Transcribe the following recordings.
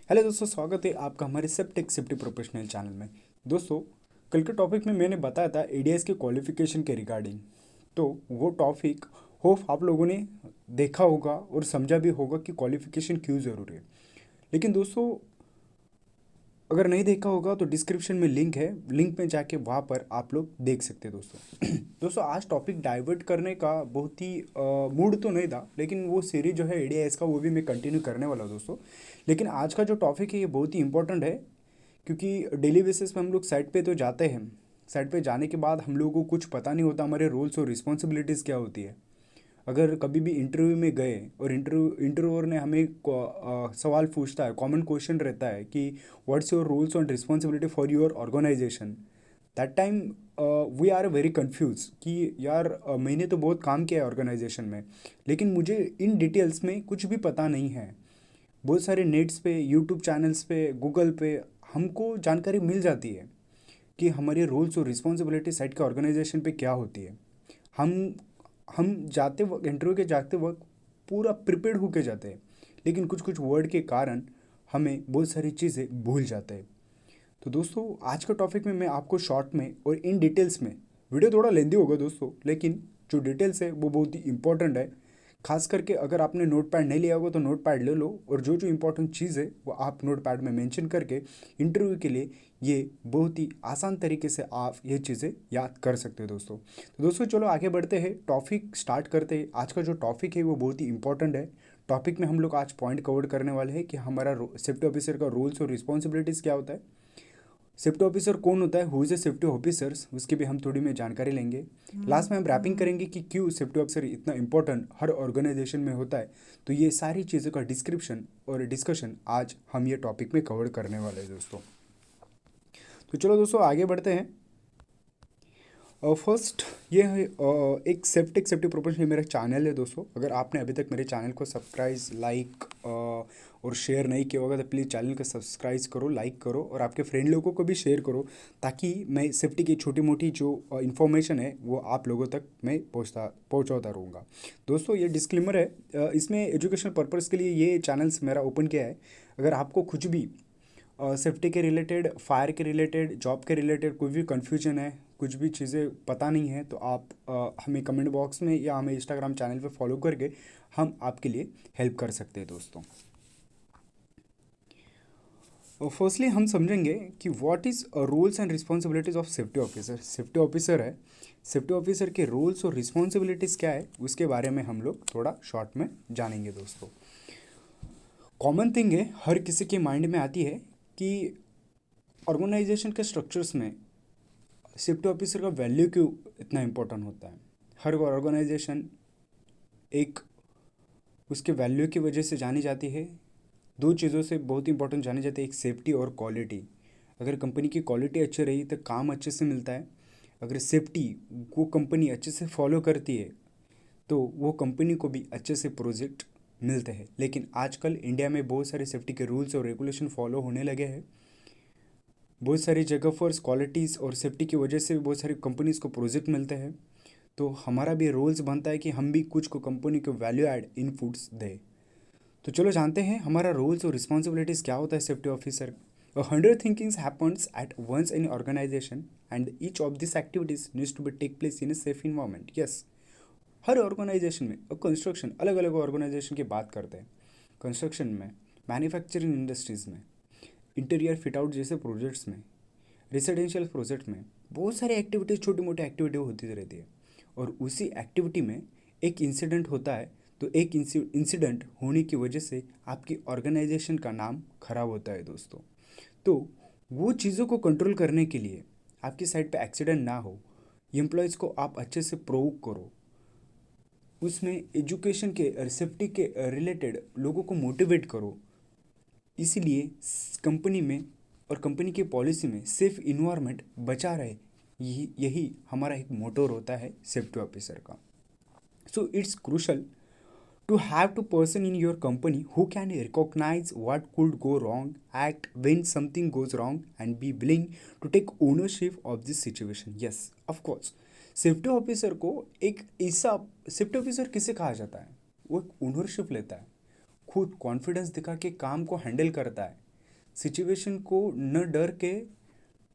Hello दोस्तों, स्वागत है आपका हमारे सब टेक सेफ्टी प्रोफेशनल चैनल में। दोस्तों, कल के टॉपिक में मैंने बताया था एडीएस के क्वालिफिकेशन के रिगार्डिंग। तो वो टॉपिक होप आप लोगों ने देखा होगा और समझा भी होगा कि क्वालिफिकेशन क्यों ज़रूरी है। लेकिन दोस्तों, अगर नहीं देखा होगा तो डिस्क्रिप्शन में लिंक है, लिंक में जाके वहाँ पर आप लोग देख सकते हैं दोस्तों। दोस्तों, आज टॉपिक डाइवर्ट करने का बहुत ही मूड तो नहीं था, लेकिन वो सीरीज जो है एडीएस का वो भी मैं कंटिन्यू करने वाला हूँ दोस्तों। लेकिन आज का जो टॉपिक है ये बहुत ही इंपॉर्टेंट है, क्योंकि डेली बेसिस पे हम लोग साइट पे तो जाते हैं। साइट पे जाने के बाद हम लोगों को कुछ पता नहीं होता हमारे रोल्स और रिस्पॉन्सिबिलिटीज़ क्या होती है। अगर कभी भी इंटरव्यू में गए और इंटरव्यूअर ने हमें सवाल पूछता है, कॉमन क्वेश्चन रहता है कि what's your rules and responsibility for your organisation. That time we are very confuse कि यार मैंने तो बहुत काम किया है ऑर्गेनाइजेशन में, लेकिन मुझे इन डिटेल्स में कुछ भी पता नहीं है। बहुत सारे नेट्स पे, यूट्यूब चैनल्स पे, गूगल पे हमको जानकारी मिल जाती है कि हमारे रोल्स और रिस्पॉन्सिबिलिटी साइट के ऑर्गेनाइजेशन पे क्या होती है। हम हम जाते वक्त, इंटरव्यू के जाते वक्त पूरा प्रिपेयर्ड होके जाते हैं, लेकिन कुछ कुछ वर्ड के कारण हमें बहुत सारी चीज़ें भूल जाते हैं। तो दोस्तों, आज का टॉपिक में मैं आपको शॉर्ट में और इन डिटेल्स में, वीडियो थोड़ा लेंदी होगा दोस्तों, लेकिन जो डिटेल्स है वो बहुत ही इंपॉर्टेंट है। खास करके अगर आपने नोट पैड नहीं लिया होगा तो नोट पैड ले लो, और जो जो इंपॉर्टेंट चीज़ है वो आप नोट पैड में मेंशन करके इंटरव्यू के लिए ये बहुत ही आसान तरीके से आप ये चीज़ें याद कर सकते हो दोस्तों। तो दोस्तों, चलो आगे बढ़ते हैं, टॉपिक स्टार्ट करते हैं। आज का जो टॉपिक है वो बहुत ही इंपॉर्टेंट है। टॉपिक में हम लोग आज पॉइंट कवर करने वाले हैं कि हमारा सेफ्टी ऑफिसर का रूल्स और रिस्पॉन्सिबिलिटीज़ क्या होता है। सेफ्टी ऑफिसर कौन होता है, who is a safety officers, उसकी भी हम थोड़ी में जानकारी लेंगे। लास्ट में हम रैपिंग करेंगे कि क्यों सेफ्टी ऑफिसर इतना इंपॉर्टेंट हर ऑर्गेनाइजेशन में होता है। तो ये सारी चीज़ों का डिस्क्रिप्शन और डिस्कशन आज हम ये टॉपिक में कवर करने वाले हैं दोस्तों। तो चलो दोस्तों, आगे बढ़ते हैं। फर्स्ट ये है एक सेफ्टी प्रोफेशनल मेरा चैनल है दोस्तों। अगर आपने अभी तक मेरे चैनल को सब्सक्राइब, लाइक और शेयर नहीं किया होगा तो प्लीज़ चैनल को सब्सक्राइब करो, लाइक करो और आपके फ्रेंड लोगों को भी शेयर करो, ताकि मैं सेफ्टी की छोटी मोटी जो इन्फॉर्मेशन है वो आप लोगों तक मैं पहुँचाता रहूँगा। दोस्तों, ये डिस्क्लेमर है, इसमें एजुकेशनल पर्पज़ के लिए ये चैनल्स मेरा ओपन किया है। अगर आपको कुछ भी सेफ्टी के रिलेटेड, फायर के रिलेटेड, जॉब के रिलेटेड कोई भी कन्फ्यूजन है, कुछ भी चीज़ें पता नहीं है, तो आप हमें कमेंट बॉक्स में या हमें इंस्टाग्राम चैनल पे फॉलो करके हम आपके लिए हेल्प कर सकते हैं दोस्तों। फर्स्टली हम समझेंगे कि what is rules and responsibilities of safety officer. Safety officer है, सेफ्टी ऑफिसर के रूल्स और रिस्पॉन्सिबिलिटीज़ क्या है उसके बारे में हम लोग थोड़ा शॉर्ट में जानेंगे दोस्तों। कॉमन थिंग है, हर किसी के माइंड में आती है कि ऑर्गेनाइजेशन के स्ट्रक्चर्स में सेफ्टी ऑफिसर का वैल्यू क्यों इतना इम्पोर्टेंट होता है। हर ऑर्गेनाइजेशन एक उसके वैल्यू की वजह से जानी जाती है। दो चीज़ों से बहुत इंपॉर्टेंट जानी जाती है, एक सेफ्टी और क्वालिटी। अगर कंपनी की क्वालिटी अच्छी रही तो काम अच्छे से मिलता है। अगर सेफ्टी वो कंपनी अच्छे से फॉलो करती है तो वो कंपनी को भी अच्छे से प्रोजेक्ट मिलते हैं। लेकिन आजकल इंडिया में बहुत सारे सेफ्टी के रूल्स और रेगुलेशन फॉलो होने लगे हैं। बहुत सारी जगह पर क्वालिटीज़ और सेफ्टी की वजह से बहुत सारी कंपनीज़ को प्रोजेक्ट मिलते हैं। तो हमारा भी रोल्स बनता है कि हम भी कुछ को कंपनी को वैल्यू ऐड इनपुट्स दें। तो चलो जानते हैं हमारा रोल्स और रिस्पॉन्सिबिलिटीज़ क्या होता है safety officer. 100 thinkings happens at once in organisation and each of this activities needs to be take place in a safe environment. Yes, हर ऑर्गेनाइजेशन में, और कंस्ट्रक्शन, अलग अलग ऑर्गेनाइजेशन की बात करते हैं। कंस्ट्रक्शन में, मैन्युफैक्चरिंग इंडस्ट्रीज़ में, इंटीरियर फिट आउट जैसे प्रोजेक्ट्स में, रेसिडेंशियल प्रोजेक्ट में बहुत सारी एक्टिविटीज़, छोटी मोटी एक्टिविटी होती रहती है। और उसी एक्टिविटी में एक इंसिडेंट होता है, तो एक इंसिडेंट होने की वजह से आपकी ऑर्गेनाइजेशन का नाम खराब होता है दोस्तों। तो वो चीज़ों को कंट्रोल करने के लिए, आपकी साइड पे एक्सीडेंट ना हो, एम्प्लॉयज़ को आप अच्छे से प्रोवोक करो, उसमें एजुकेशन के, सेफ्टी के रिलेटेड लोगों को मोटिवेट करो। इसीलिए कंपनी में और कंपनी की पॉलिसी में सेफ इन्वायरमेंट बचा रहे, यही यही हमारा एक मोटोर होता है सेफ्टी ऑफिसर का। So it's crucial to have to person in your company who can recognize what could go wrong, act when something goes wrong, and be willing to take ownership of this situation. Yes, of course, safety officer को एक ऐसा, safety officer किसे कहा जाता है, वो एक ownership लेता है, खुद कॉन्फिडेंस दिखा के काम को हैंडल करता है। सिचुएशन को न डर के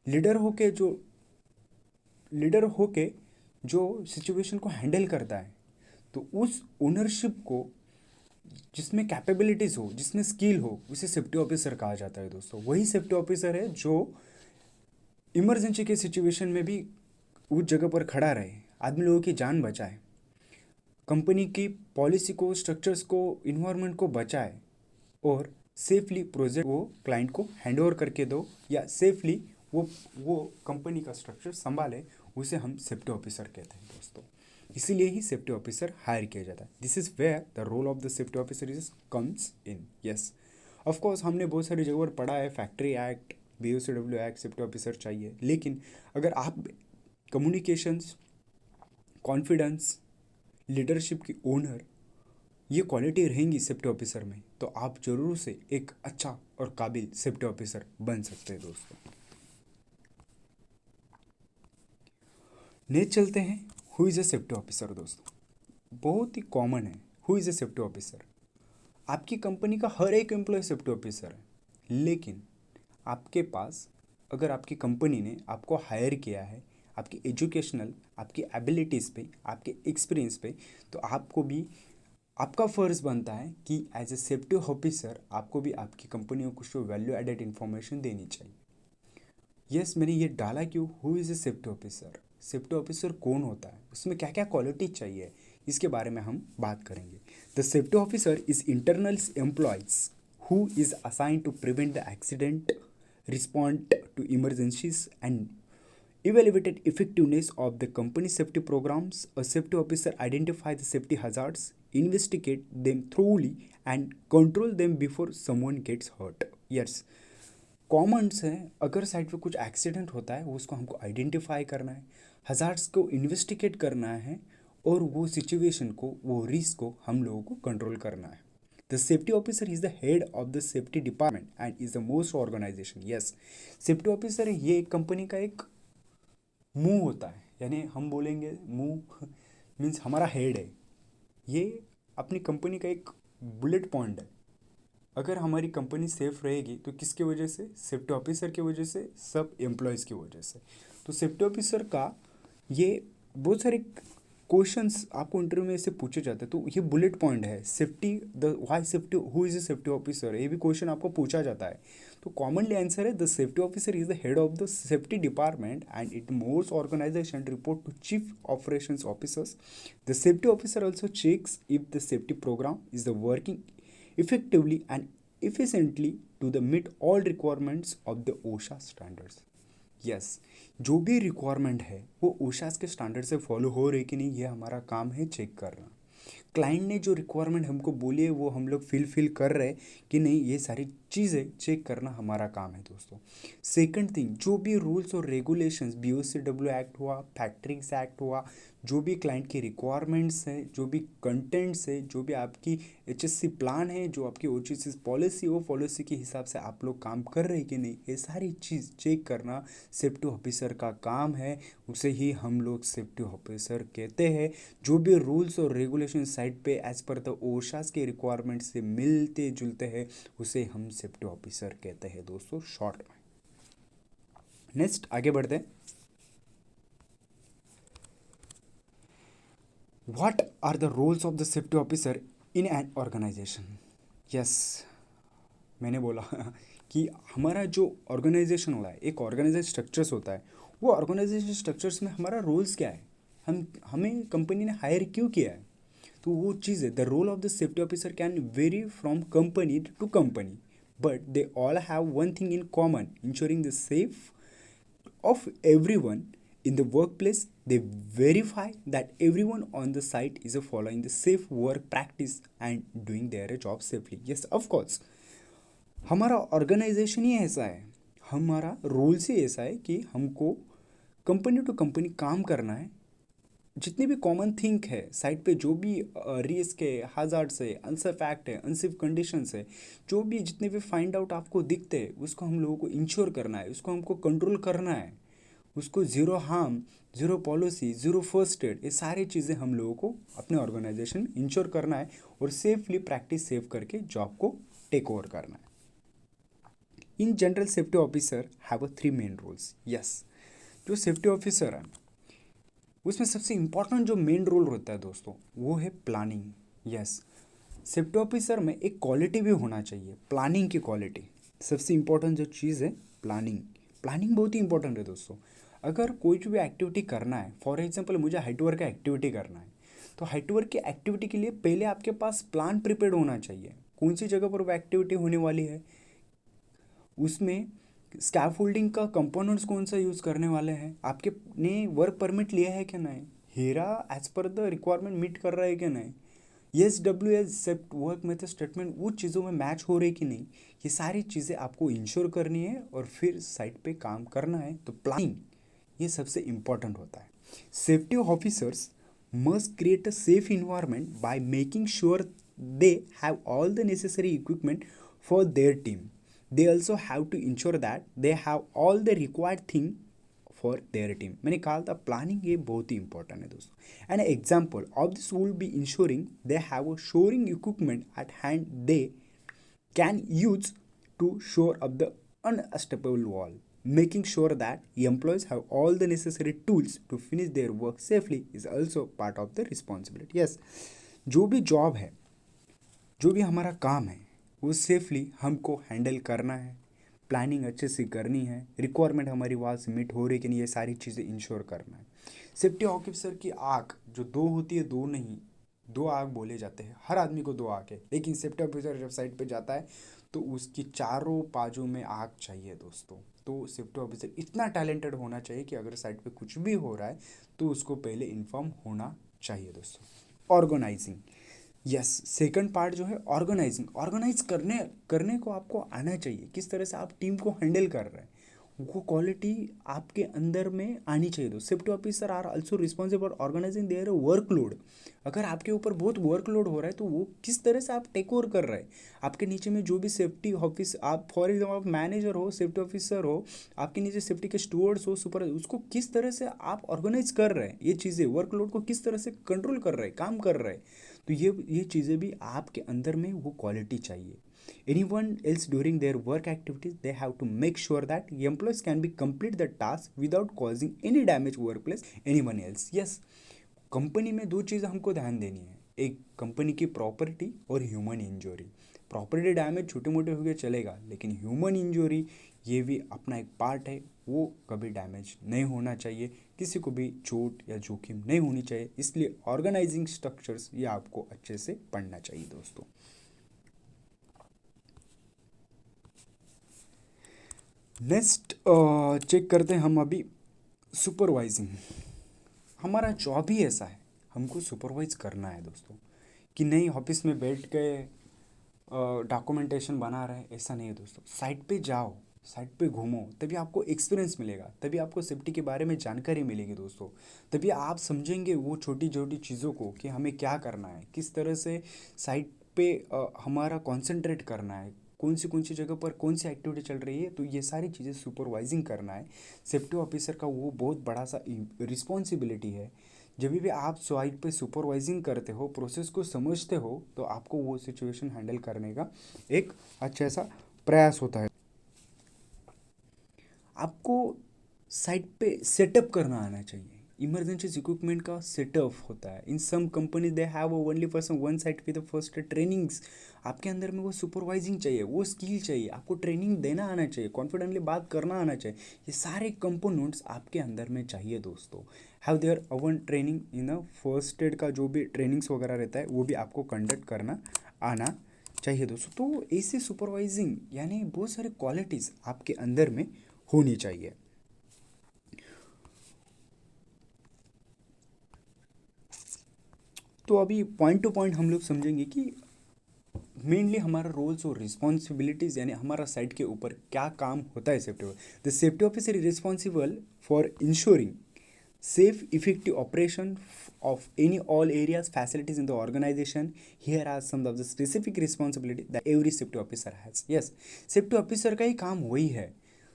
लीडर होके जो सिचुएशन को हैंडल करता है, तो उस ओनरशिप को जिसमें कैपेबिलिटीज़ हो, जिसमें स्किल हो, उसे सेफ्टी ऑफिसर कहा जाता है दोस्तों। वही सेफ्टी ऑफिसर है जो इमरजेंसी के सिचुएशन में भी उस जगह पर खड़ा रहे, आदमी लोगों की जान बचाए, कंपनी की पॉलिसी को, स्ट्रक्चर्स को, इन्वायरमेंट को बचाए और सेफली प्रोजेक्ट वो क्लाइंट को हैंड ओवर करके दो या सेफली वो कंपनी का स्ट्रक्चर संभाले, उसे हम सेफ्टी ऑफिसर कहते हैं दोस्तों। इसीलिए ही सेफ्टी ऑफिसर हायर किया जाता है। This is where the role of the safety officer is comes in. Yes, of course हमने बहुत सारी जगह पर पढ़ा है, factory act, BOCW act, safety officer चाहिए। लेकिन अगर आप कम्युनिकेशंस, कॉन्फिडेंस, लीडरशिप की ओनर, ये क्वालिटी रहेंगी सेफ्टी ऑफिसर में, तो आप जरूर से एक अच्छा और काबिल सेफ्टी ऑफिसर बन सकते हैं दोस्तों। नेक्स्ट चलते हैं, who is a safety officer दोस्तों। बहुत ही कॉमन है, who is a safety officer. आपकी कंपनी का हर एक एम्प्लॉय सेफ्टी ऑफिसर है, लेकिन आपके पास, अगर आपकी कंपनी ने आपको हायर किया है आपकी एजुकेशनल, आपकी एबिलिटीज़ पे, आपके एक्सपीरियंस पे, तो आपको भी आपका फ़र्ज़ बनता है कि एज ए सेफ्टी ऑफिसर आपको भी आपकी कंपनी को कुछ वैल्यू एडेड इन्फॉर्मेशन देनी चाहिए। यस, मैंने ये डाला क्यों, who is a safety officer. Safety officer कौन होता है, उसमें क्या क्या क्वालिटी चाहिए, इसके बारे में हम बात करेंगे। The safety officer is internal employees who is assign to prevent the accident, respond to emergencies and evaluated effectiveness of the company safety programs. A safety officer identify the safety hazards, investigate them thoroughly and control them before someone gets hurt. Yes, Commons हैं, अगर side पे कुछ accident होता है उसको हमको identify करना है, हज़ार्ड्स को इन्वेस्टिगेट करना है और वो सिचुएशन को, वो रिस्क को हम लोगों को कंट्रोल करना है। The safety officer is the head of the safety department and is the most organisation. Yes, safety officer ये एक कंपनी का एक मुंह होता है, यानी हम बोलेंगे मुंह मीन्स हमारा हेड है। ये अपनी कंपनी का एक बुलेट पॉइंट है। अगर हमारी कंपनी सेफ रहेगी तो किसकी वजह से, सेफ्टी ऑफिसर की वजह से, सब एम्प्लॉयज़ की वजह से। तो सेफ्टी ऑफिसर का ये बहुत सारे क्वेश्चंस आपको इंटरव्यू में ऐसे पूछे जाते हैं, तो ये बुलेट पॉइंट है। Safety, the why safety, who is a safety officer, ये भी क्वेश्चन आपको पूछा जाता है। तो कॉमनली आंसर है the safety officer is the head of the safety department and it most organisation report to chief operations officers. The safety officer also checks if the safety program is the working effectively and efficiently to the meet all requirements of the OSHA standards. Yes, जो भी requirement है वो ओशास के standard से follow हो रही कि नहीं, ये हमारा काम है चेक करना। क्लाइंट ने जो रिक्वायरमेंट हमको बोली है वो हम लोग फिल कर रहे कि नहीं, ये सारी चीज़ें चेक करना हमारा काम है दोस्तों। सेकंड थिंग, जो भी रूल्स और रेगुलेशंस, BOCW एक्ट हुआ, फैक्ट्रीज एक्ट हुआ, जो भी क्लाइंट की रिक्वायरमेंट्स है, जो भी कंटेंट्स है, जो भी आपकी HSC प्लान है, जो आपकी OCC पॉलिसी हो, पॉलिसी के हिसाब से आप लोग काम कर रहे कि नहीं, ये सारी चीज़ चेक करना सेफ्टी ऑफिसर का काम है। उसे ही हम लोग सेफ्टी ऑफिसर कहते हैं। जो भी रूल्स और रेगुलेशन साइड पे एज पर द ओशास के रिक्वायरमेंट से मिलते जुलते हैं, उसे हम सेफ्टी ऑफिसर कहते हैं दोस्तों, शॉर्ट में। नेक्स्ट आगे बढ़ते हैं। What are the roles of the safety officer in an organisation. Yes, मैंने बोला कि हमारा जो ऑर्गेनाइजेशन होता है, एक ऑर्गेनाइजेशन स्ट्रक्चर्स होता है, वो ऑर्गेनाइजेशन स्ट्रक्चर्स में हमारा रोल्स क्या है, हमें कंपनी ने हायर क्यों किया है, तो वो चीज़ है। The role of the safety officer can vary from company to company, but they all have one thing in common, ensuring the safe of everyone in the workplace. They verify that everyone on the site is following the safe work practice and doing their job safely. Yes, of course, हमारा organisation ही ऐसा है, हमारा rules ही ऐसा है कि हमको company to company काम करना है। जितने भी कॉमन थिंक है साइट पे, जो भी रिस्क है, हाजार्ड्स है, अनसेफ एक्ट है, अनसेफ कंडीशंस है, जो भी जितने भी फाइंड आउट आपको दिखते हैं, उसको हम लोगों को इंश्योर करना है, उसको हमको कंट्रोल करना है, उसको zero harm, zero policy, zero first aid, ये सारी चीज़ें हम लोगों को अपने ऑर्गेनाइजेशन में इंश्योर करना है और सेफली प्रैक्टिस सेव करके जॉब को टेक ओवर करना है। In general safety officer have a 3 main roles. Yes, जो सेफ्टी ऑफिसर है उसमें सबसे इम्पॉर्टेंट जो मेन रोल होता है दोस्तों वो है प्लानिंग। यस, सेफ्टी ऑफिसर में एक क्वालिटी भी होना चाहिए, प्लानिंग की क्वालिटी। सबसे इम्पोर्टेंट जो चीज़ है प्लानिंग, प्लानिंग बहुत ही इंपॉर्टेंट है दोस्तों। अगर कोई भी एक्टिविटी करना है, फॉर एग्जांपल मुझे हाइट वर्क का एक्टिविटी करना है, तो हाइट वर्क की एक्टिविटी के लिए पहले आपके पास प्लान प्रिपेयर्ड होना चाहिए। कौन सी जगह पर वो एक्टिविटी होने वाली है, उसमें स्कैफोल्डिंग का कंपोनेंट्स कौन सा यूज़ करने वाले हैं, आपके ने वर्क परमिट लिया है क्या नहीं, HIRA as per the requirement meet कर रहा है क्या नहीं, S W S safe work method statement वो चीज़ों में मैच हो रही कि नहीं, ये सारी चीज़ें आपको इंश्योर करनी है और फिर साइट पे काम करना है। तो प्लानिंग ये सबसे इम्पॉर्टेंट होता है। Safety officers must create a safe environment by making sure they have all the necessary equipment for their team. They also have to ensure that they have all the required thing for their team। मैंने कहा था planning ये बहुत ही important है दोस्तों। An example of this will be ensuring they have a shoring equipment at hand they can use to shore up the unstable wall. Making sure that employees have all the necessary tools to finish their work safely is also part of the responsibility. Yes, जो भी job है, जो भी हमारा काम है वो safely हमको हैंडल करना है, प्लानिंग अच्छे से करनी है, रिक्वायरमेंट हमारी वहाँ से मीट हो रही कि नहीं, ये सारी चीज़ें इंश्योर करना है। सेफ्टी ऑफिसर की आँख जो दो होती है, दो नहीं, दो आँख बोले जाते हैं, हर आदमी को दो आँख है, लेकिन सेफ्टी ऑफिसर जब साइट पे जाता है तो उसकी चारों बाजू में आँख चाहिए दोस्तों। तो सेफ्टी ऑफिसर इतना टैलेंटेड होना चाहिए कि अगर साइट पे कुछ भी हो रहा है तो उसको पहले इन्फॉर्म होना चाहिए दोस्तों। ऑर्गेनाइजिंग, यस, सेकंड पार्ट जो है ऑर्गेनाइजिंग, ऑर्गेनाइज करने करने को आपको आना चाहिए, किस तरह से आप टीम को हैंडल कर रहे हैं वो क्वालिटी आपके अंदर में आनी चाहिए। तो safety officer are also responsible for organising their workload. अगर आपके ऊपर बहुत वर्कलोड हो रहा है तो वो किस तरह से आप टेक ओवर कर रहे हैं, आपके नीचे में जो भी सेफ्टी ऑफिस, आप फॉर एग्जाम्पल आप मैनेजर हो, सेफ्टी ऑफिसर हो, आपके नीचे सेफ्टी के स्टूवर्ड्स हो, सुपर, उसको किस तरह से आप ऑर्गेनाइज कर रहे हैं, ये चीज़ें वर्कलोड को किस तरह से कंट्रोल कर रहे हैं, काम कर रहे हैं। तो ये चीज़ें भी आपके अंदर में वो क्वालिटी चाहिए। Anyone else during their work activities, they have to make sure that employees can be complete the task without causing any damage workplace anyone else। yes, company में दो चीज़ हमको ध्यान देनी है, एक कंपनी की प्रॉपर्टी और ह्यूमन इंजरी। प्रॉपर्टी डैमेज छोटे मोटे हो गए चलेगा, लेकिन ह्यूमन इंजरी ये भी अपना एक पार्ट है, वो कभी डैमेज नहीं होना चाहिए, किसी को भी चोट या जोखिम नहीं होनी चाहिए। इसलिए ऑर्गेनाइजिंग स्ट्रक्चर्स ये आपको अच्छे से पढ़ना चाहिए दोस्तों। नेक्स्ट चेक करते हैं हम अभी सुपरवाइजिंग। हमारा जॉब ही ऐसा है, हमको सुपरवाइज करना है दोस्तों, कि नहीं ऑफिस में बैठ के डॉक्यूमेंटेशन बना रहे हैं, ऐसा नहीं है दोस्तों। साइट पे जाओ, साइट पे घूमो, तभी आपको एक्सपीरियंस मिलेगा, तभी आपको सेफ्टी के बारे में जानकारी मिलेगी दोस्तों, तभी आप समझेंगे वो छोटी छोटी चीज़ों को कि हमें क्या करना है, किस तरह से साइट पे हमारा कॉन्सेंट्रेट करना है, कौन सी जगह पर कौन सी एक्टिविटी चल रही है। तो ये सारी चीज़ें सुपरवाइजिंग करना है सेफ्टी ऑफिसर का, वो बहुत बड़ा सा रिस्पॉन्सिबिलिटी है। जब भी आप साइट पे सुपरवाइजिंग करते हो, प्रोसेस को समझते हो, तो आपको वो सिचुएशन हैंडल करने का एक अच्छा सा प्रयास होता है। आपको साइट पे सेटअप करना आना चाहिए, इमरजेंसी इक्विपमेंट का सेटअप होता है। In some company they have only person one site with first trainings. आपके अंदर में वो सुपरवाइजिंग चाहिए, वो स्किल चाहिए, आपको ट्रेनिंग देना आना चाहिए, कॉन्फिडेंटली बात करना आना चाहिए, ये सारे कंपोनेंट्स आपके अंदर में चाहिए दोस्तों। Have their own training in a first aid का जो भी ट्रेनिंग्स वगैरह रहता है वो भी आपको कंडक्ट करना आना चाहिए दोस्तों। तो ऐसे सुपरवाइजिंग यानी बहुत सारे क्वालिटीज़ आपके अंदर में होनी चाहिए। तो अभी पॉइंट टू पॉइंट हम लोग समझेंगे कि मेनली हमारा रोल्स और रिस्पॉन्सिबिलिटीज़, यानी हमारा साइट के ऊपर क्या काम होता है safety. The safety officer is responsible for ensuring safe effective operation of any all areas facilities in the organization। Here are some of the specific responsibility that every safety officer has। yes, safety officer का ही काम वही है,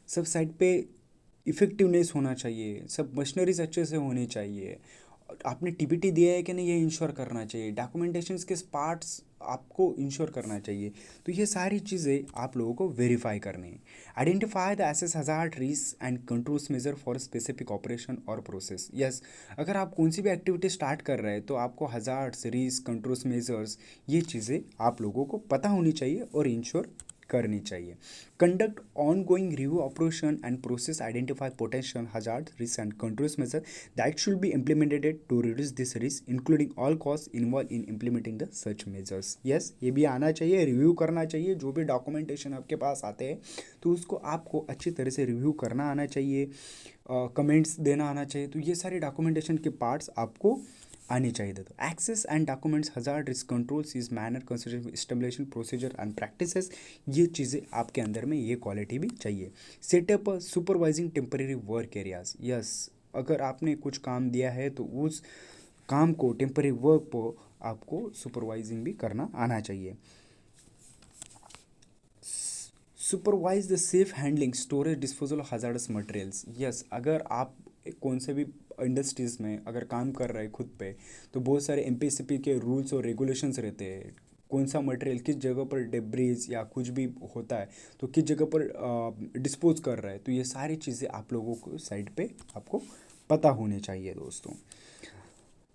सब site पे effectiveness होना चाहिए, सब machineries अच्छे से होनी चाहिए, आपने टीपीटी दिया है कि नहीं ये इंश्योर करना चाहिए, डॉक्यूमेंटेशन के पार्ट्स आपको इंश्योर करना चाहिए। तो ये सारी चीज़ें आप लोगों को वेरीफाई करनी है। Identify the assess hazard risk and controls measure for specific operation और प्रोसेस। यस, अगर आप कौन सी भी एक्टिविटी स्टार्ट कर रहे हैं तो आपको हजार्ड्स, रिस्क, कंट्रोल्स मेजर्स, ये चीज़ें आप लोगों को पता होनी चाहिए और इंश्योर करनी चाहिए। Conduct ongoing review operation and process, identify potential hazard, risk and controls measure that should be implemented to reduce this risk including all cost involve in implementing the such measures. Yes, ये भी आना चाहिए, review करना चाहिए। जो भी documentation आपके पास आते हैं तो उसको आपको अच्छी तरह से रिव्यू करना आना चाहिए, कमेंट्स देना आना चाहिए। तो ये सारे डॉक्यूमेंटेशन के पार्ट्स आपको आनी चाहिए। तो access and documents, hazard, risk controls, is manner consideration establishing procedure and practices, ये चीज़ें आपके अंदर में ये क्वालिटी भी चाहिए। Setup supervising temporary work areas. Yes, अगर आपने कुछ काम दिया है तो उस काम को, टेम्परेरी वर्क को आपको सुपरवाइजिंग भी करना आना चाहिए। Supervise the safe handling, storage, disposal of hazardous materials. Yes, अगर आप कौन से भी इंडस्ट्रीज़ में अगर काम कर रहे हैं खुद पे, तो बहुत सारे एमपीसीपी के रूल्स और रेगुलेशंस रहते हैं। कौन सा मटेरियल किस जगह पर डेब्रीज या कुछ भी होता है तो किस जगह पर डिस्पोज कर रहा है, तो ये सारी चीज़ें आप लोगों को साइड पे आपको पता होनी चाहिए दोस्तों।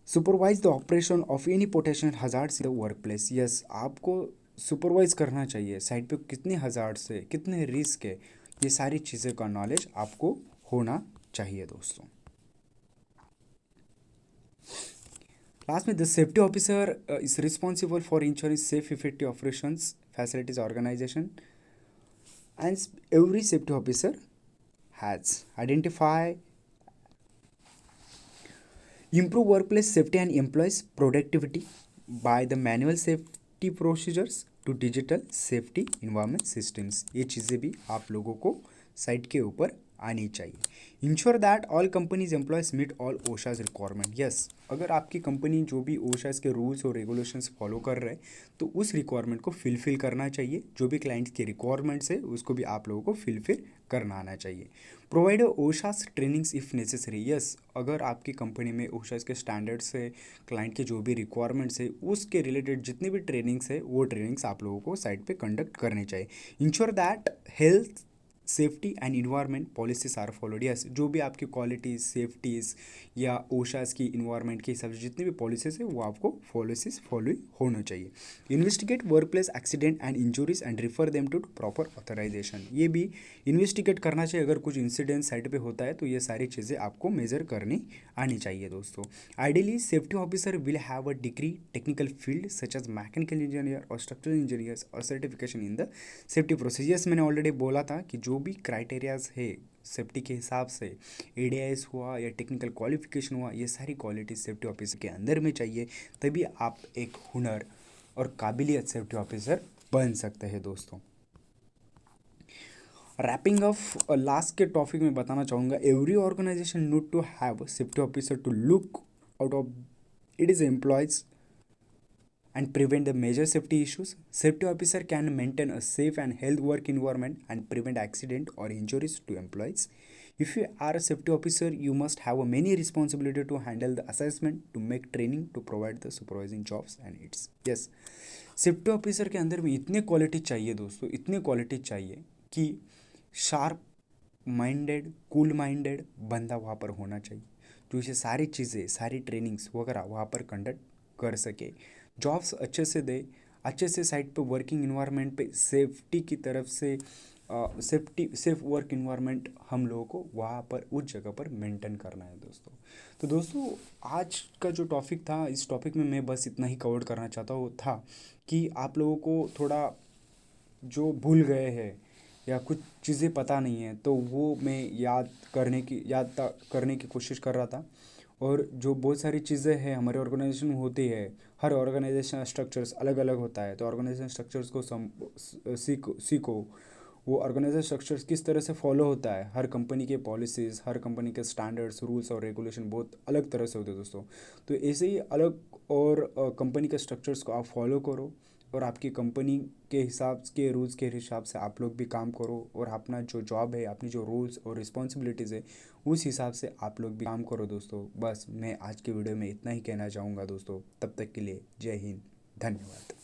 Supervise the operation of any potential hazards in the work place. Yes, आपको सुपरवाइज करना चाहिए साइड पे कितने हजार्ड्स है, कितने रिस्क है, ये सारी चीज़ें का नॉलेज आपको होना चाहिए दोस्तों। लास्ट में the safety officer is responsible for ensuring safe effective operations facilities organisation and every safety officer has identify improve workplace safety and employees productivity by the manual safety procedures to digital safety environment systems। ये चीज़ें भी आप लोगों को site के ऊपर आनी चाहिए। Ensure that all companies employees meet all OSHA's requirement. Yes, अगर आपकी कंपनी जो भी ओशाज के रूल्स और रेगुलेशंस फॉलो कर रहे हैं तो उस रिक्वायरमेंट को फिलफिल करना चाहिए। जो भी क्लाइंट्स की रिक्वायरमेंट्स है उसको भी आप लोगों को फिलफिल करना आना चाहिए। Provide OSHA's trainings if necessary. Yes, अगर आपकी कंपनी में ओशास के स्टैंडर्ड्स है, क्लाइंट के जो भी रिक्वायरमेंट्स है उसके रिलेटेड जितनी भी ट्रेनिंग्स है वो ट्रेनिंग्स आप लोगों को साइट पे कंडक्ट करनी चाहिए। Ensure that health, safety and environment policies are followed. Yes, जो भी आपकी क्वालिटीज़, सेफ्टीज़ या ओशास की इन्वायरमेंट के हिसाब से जितनी भी पॉलिसीज है वो आपको पॉलिसीज फॉलो होना चाहिए। Investigate workplace accident and injuries and refer them to proper authorisation. ये भी इन्वेस्टिगेट करना चाहिए। अगर कुछ इंसिडेंट साइट पे होता है तो ये सारी चीज़ें आपको मेजर करनी आनी चाहिए दोस्तों। Ideally safety officer will have a degree technical field such as mechanical engineer और स्ट्रक्चरल इंजीनियर्स और certification in the safety process. Yes, मैंने ऑलरेडी बोला था कि जो भी क्राइटेरियाज है सेफ्टी के हिसाब से, एडीआईएस हुआ या टेक्निकल क्वालिफिकेशन हुआ, ये सारी क्वालिटी सेफ्टी ऑफिसर के अंदर में चाहिए, तभी आप एक हुनर और काबिलियत सेफ्टी ऑफिसर बन सकते हैं दोस्तों। रैपिंग ऑफ लास्ट के टॉपिक में बताना चाहूँगा, every organisation need to have safety officer to look out of it is employees and prevent the major safety issues. Safety officer can maintain a safe and health work environment and prevent accident or injuries to employees. If you are a safety officer, you must have a many responsibility to handle the assessment, to make training, to provide the supervising jobs and its. Yes, safety officer के अंदर में इतने quality चाहिए दोस्तों, इतने quality चाहिए कि sharp minded, cool minded बंदा वहाँ पर होना चाहिए, जो इसे सारी चीज़ें, सारी ट्रेनिंग्स वगैरह वहाँ पर कंडक्ट कर सके, जॉब्स अच्छे से दे, अच्छे से साइट पे वर्किंग इन्वायरमेंट पे सेफ्टी की तरफ से सेफ वर्क इन्वायरमेंट हम लोगों को वहाँ पर उस जगह पर मेंटेन करना है दोस्तों। तो दोस्तों आज का जो टॉपिक था, इस टॉपिक में मैं बस इतना ही कवर करना चाहता हूँ था कि आप लोगों को थोड़ा जो भूल गए हैं या कुछ चीज़ें पता नहीं है तो वो मैं याद करने की कोशिश कर रहा था। और जो बहुत सारी चीज़ें हैं हमारे ऑर्गेनाइजेशन में होती है, हर ऑर्गेनाइजेशन स्ट्रक्चर्स अलग अलग होता है, तो ऑर्गेनाइजेशन स्ट्रक्चर्स को सीखो वो ऑर्गेनाइजेशन स्ट्रक्चर्स किस तरह से फॉलो होता है, हर कंपनी के पॉलिसीज़, हर कंपनी के स्टैंडर्ड्स, रूल्स और रेगुलेशन बहुत अलग तरह से होते हैं दोस्तों। तो ऐसे ही अलग और कंपनी के स्ट्रक्चर्स को आप फॉलो करो और आपकी कंपनी के हिसाब के रूल्स के हिसाब से आप लोग भी काम करो और अपना जो जॉब है, अपनी जो रूल्स और रिस्पॉन्सिबिलिटीज़ है उस हिसाब से आप लोग भी काम करो दोस्तों। बस मैं आज के वीडियो में इतना ही कहना चाहूँगा दोस्तों। तब तक के लिए जय हिंद, धन्यवाद।